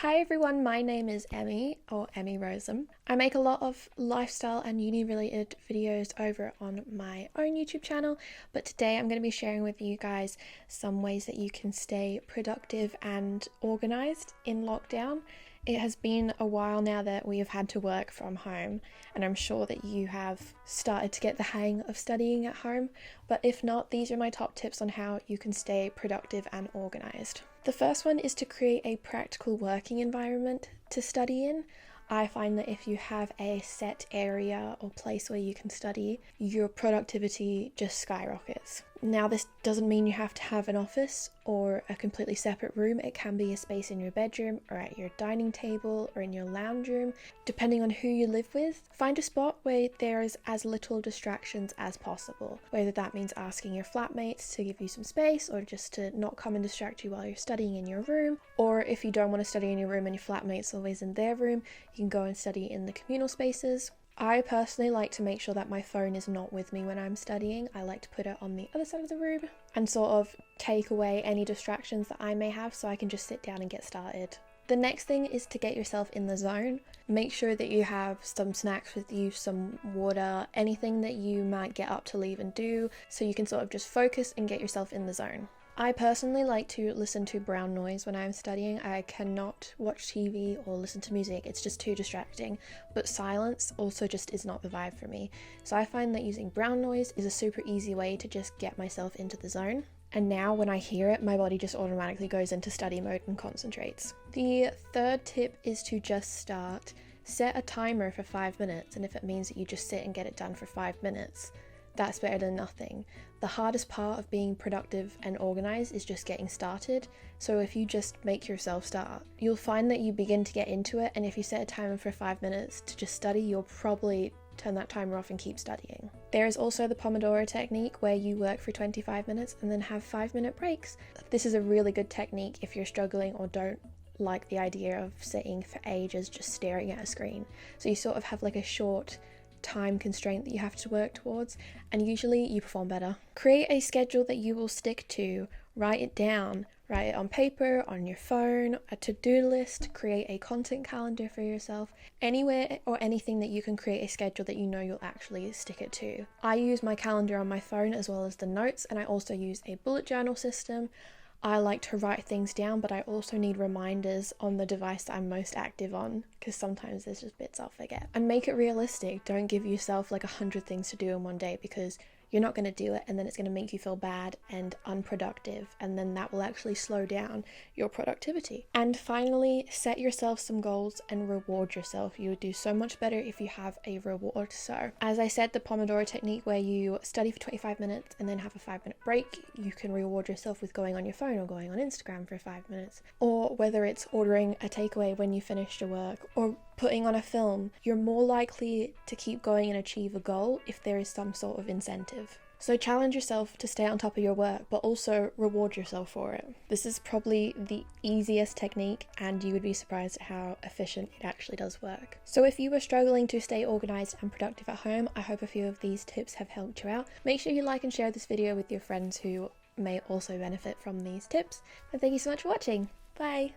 Hi everyone, my name is Emmy, or Emmy Rosem. I make a lot of lifestyle and uni related videos over on my own YouTube channel, but today I'm going to be sharing with you guys some ways that you can stay productive and organised in lockdown. It has been a while now that we have had to work from home, and I'm sure that you have started to get the hang of studying at home, but if not, these are my top tips on how you can stay productive and organised. The first one is to create a practical working environment to study in. I find that if you have a set area or place where you can study, your productivity just skyrockets. Now, this doesn't mean you have to have an office or a completely separate room. It can be a space in your bedroom or at your dining table or in your lounge room, depending on who you live with. Find a spot where there is as little distractions as possible, whether that means asking your flatmates to give you some space or just to not come and distract you while you're studying in your room. Or if you don't want to study in your room and your flatmate's always in their room, you can go and study in the communal spaces. I personally like to make sure that my phone is not with me when I'm studying. I like to put it on the other side of the room and sort of take away any distractions that I may have so I can just sit down and get started. The next thing is to get yourself in the zone. Make sure that you have some snacks with you, some water, anything that you might get up to leave and do so you can sort of just focus and get yourself in the zone. I personally like to listen to brown noise when I'm studying. I cannot watch TV or listen to music, it's just too distracting, but silence also just is not the vibe for me. So I find that using brown noise is a super easy way to just get myself into the zone. And now when I hear it, my body just automatically goes into study mode and concentrates. The third tip is to just start. Set a timer for 5 minutes, and if it means that you just sit and get it done for 5 minutes, that's better than nothing. The hardest part of being productive and organised is just getting started. So if you just make yourself start, you'll find that you begin to get into it, and if you set a timer for 5 minutes to just study, you'll probably turn that timer off and keep studying. There is also the Pomodoro Technique where you work for 25 minutes and then have 5-minute breaks. This is a really good technique if you're struggling or don't like the idea of sitting for ages just staring at a screen. So you sort of have like a short time constraint that you have to work towards, and usually you perform better. Create a schedule that you will stick to. Write it down. Write it on paper, on your phone, a to-do list. Create a content calendar for yourself. Anywhere or anything that you can create a schedule that you know you'll actually stick it to. I use my calendar on my phone as well as the notes, and I also use a bullet journal system. I like to write things down, but I also need reminders on the device that I'm most active on, because sometimes there's just bits I'll forget. And make it realistic. Don't give yourself like 100 things to do in one day, because you're not going to do it, and then it's going to make you feel bad and unproductive, and then that will actually slow down your productivity. And finally, set yourself some goals and reward yourself. You would do so much better if you have a reward. So as I said, the Pomodoro Technique, where you study for 25 minutes and then have a 5-minute break, you can reward yourself with going on your phone or going on Instagram for 5 minutes, or whether it's ordering a takeaway when you finish your work or putting on a film. You're more likely to keep going and achieve a goal if there is some sort of incentive. So challenge yourself to stay on top of your work, but also reward yourself for it. This is probably the easiest technique, and you would be surprised at how efficient it actually does work. So if you were struggling to stay organised and productive at home, I hope a few of these tips have helped you out. Make sure you like and share this video with your friends who may also benefit from these tips. And thank you so much for watching. Bye!